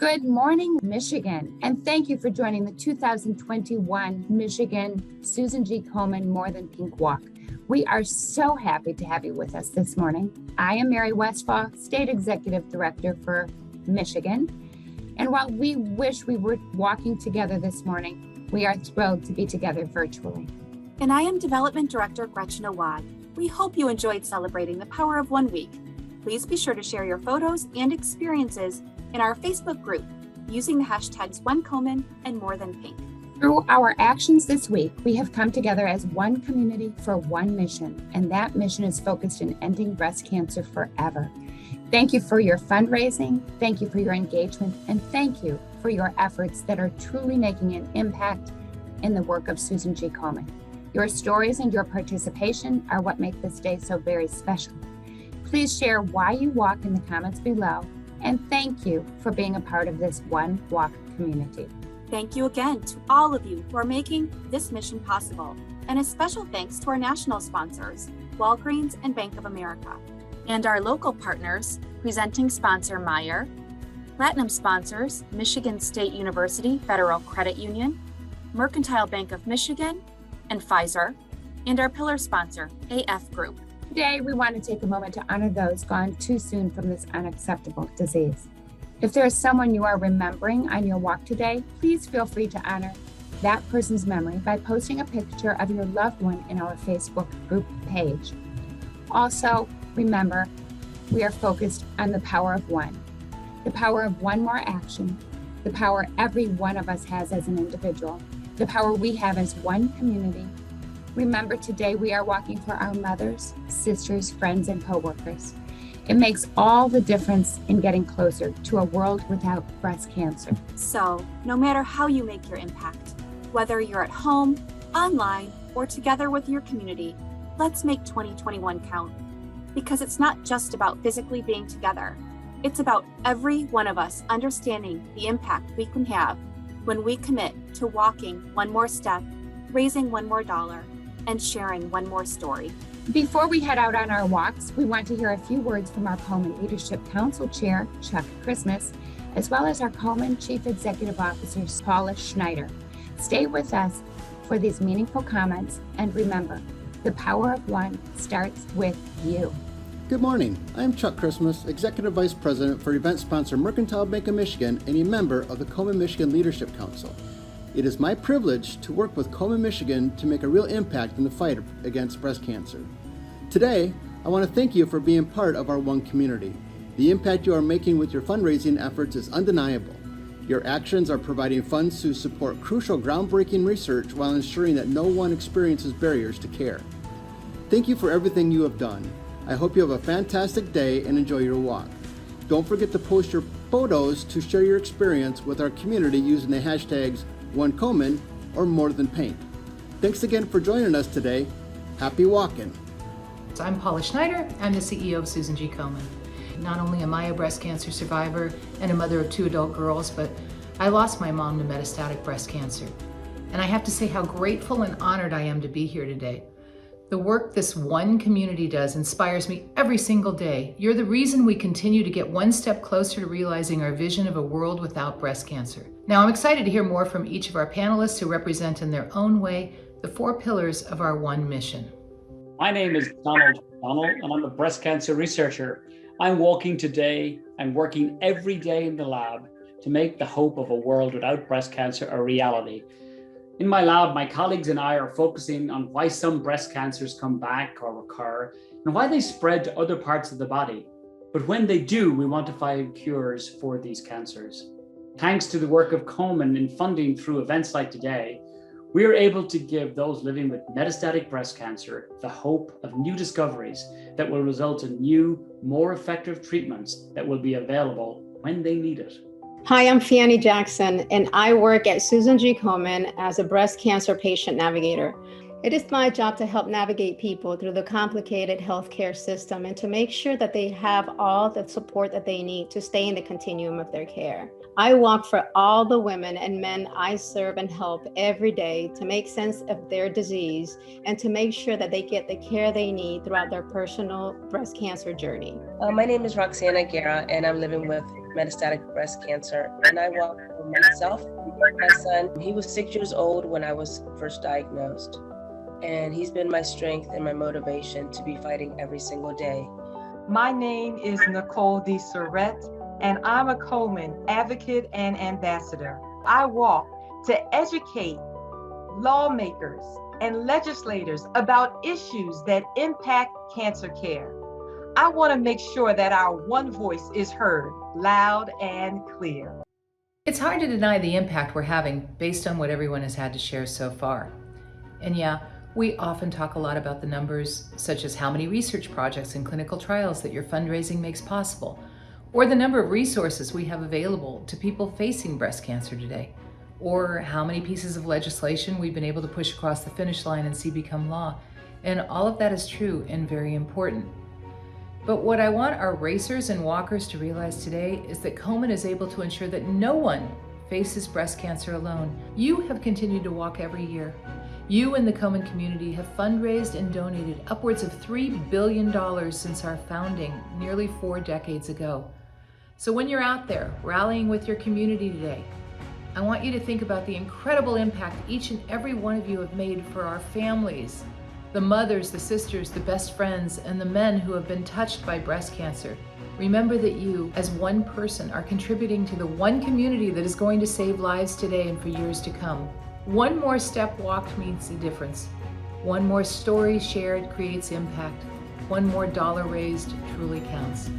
Good morning, Michigan, and thank you for joining the 2021 Michigan Susan G. Komen More Than Pink Walk. We are so happy to have you with us this morning. I am Mary Westfall, State Executive Director for Michigan. And while we wish we were walking together this morning, we are thrilled to be together virtually. And I am Development Director Gretchen Awad. We hope you enjoyed celebrating the Power of 1 Week. Please be sure to share your photos and experiences in our Facebook group using the hashtags #OneKomen and More Than Pink. Through our actions this week, we have come together as one community for one mission, and that mission is focused in ending breast cancer forever. Thank you for your fundraising, thank you for your engagement, and thank you for your efforts that are truly making an impact in the work of Susan G. Komen. Your stories and your participation are what make this day so very special. Please share why you walk in the comments below, and thank you for being a part of this One Walk community. Thank you again to all of you who are making this mission possible, and a special thanks to our national sponsors, Walgreens and Bank of America, and our local partners, presenting sponsor Meijer, platinum sponsors Michigan State University Federal Credit Union, Mercantile Bank of Michigan, and Pfizer, and our pillar sponsor, AF Group. Today, we want to take a moment to honor those gone too soon from this unacceptable disease. If there is someone you are remembering on your walk today, please feel free to honor that person's memory by posting a picture of your loved one in our Facebook group page. Also, remember, we are focused on the power of one, the power of one more action, the power every one of us has as an individual, the power we have as one community. Remember, today we are walking for our mothers, sisters, friends, and coworkers. It makes all the difference in getting closer to a world without breast cancer. So, no matter how you make your impact, whether you're at home, online, or together with your community, let's make 2021 count. Because it's not just about physically being together. It's about every one of us understanding the impact we can have when we commit to walking one more step, raising one more dollar, and sharing one more story. Before we head out on our walks, we want to hear a few words from our Komen Leadership Council Chair, Chuck Christmas, as well as our Komen Chief Executive Officer, Paula Schneider. Stay with us for these meaningful comments, and remember, the power of one starts with you. Good morning. I'm Chuck Christmas, Executive Vice President for event sponsor Mercantile Bank of Michigan and a member of the Komen Michigan Leadership Council. It is my privilege to work with Komen Michigan to make a real impact in the fight against breast cancer. Today, I want to thank you for being part of our one community. The impact you are making with your fundraising efforts is undeniable. Your actions are providing funds to support crucial groundbreaking research while ensuring that no one experiences barriers to care. Thank you for everything you have done. I hope you have a fantastic day and enjoy your walk. Don't forget to post your photos to share your experience with our community using the hashtags #OneKomen or More Than Pink. Thanks again for joining us today. Happy walking. I'm Paula Schneider. I'm the CEO of Susan G. Komen. Not only am I a breast cancer survivor and a mother of 2 adult girls, but I lost my mom to metastatic breast cancer. And I have to say how grateful and honored I am to be here today. The work this one community does inspires me every single day. You're the reason we continue to get one step closer to realizing our vision of a world without breast cancer. Now, I'm excited to hear more from each of our panelists who represent in their own way the 4 pillars of our one mission. My name is Donald McDonald, and I'm a breast cancer researcher. I'm walking today and working every day in the lab to make the hope of a world without breast cancer a reality. In my lab, my colleagues and I are focusing on why some breast cancers come back or recur and why they spread to other parts of the body. But when they do, we want to find cures for these cancers. Thanks to the work of Komen in funding through events like today, we are able to give those living with metastatic breast cancer the hope of new discoveries that will result in new, more effective treatments that will be available when they need it. Hi, I'm Fianni Jackson, and I work at Susan G. Komen as a breast cancer patient navigator. It is my job to help navigate people through the complicated healthcare system and to make sure that they have all the support that they need to stay in the continuum of their care. I walk for all the women and men I serve and help every day to make sense of their disease and to make sure that they get the care they need throughout their personal breast cancer journey. My name is Roxana Guerra, and I'm living with metastatic breast cancer. And I walk for myself, my son. He was 6 years old when I was first diagnosed. And he's been my strength and my motivation to be fighting every single day. My name is Nicole DeSurette, and I'm a Komen advocate and ambassador. I walk to educate lawmakers and legislators about issues that impact cancer care. I want to make sure that our one voice is heard loud and clear. It's hard to deny the impact we're having based on what everyone has had to share so far. And yeah, we often talk a lot about the numbers, such as how many research projects and clinical trials that your fundraising makes possible, or the number of resources we have available to people facing breast cancer today, or how many pieces of legislation we've been able to push across the finish line and see become law. And all of that is true and very important. But what I want our racers and walkers to realize today is that Komen is able to ensure that no one faces breast cancer alone. You have continued to walk every year. You and the Komen community have fundraised and donated upwards of $3 billion since our founding nearly 4 decades ago. So when you're out there rallying with your community today, I want you to think about the incredible impact each and every one of you have made for our families, the mothers, the sisters, the best friends, and the men who have been touched by breast cancer. Remember that you, as one person, are contributing to the one community that is going to save lives today and for years to come. One more step walked means a difference. One more story shared creates impact. One more dollar raised truly counts.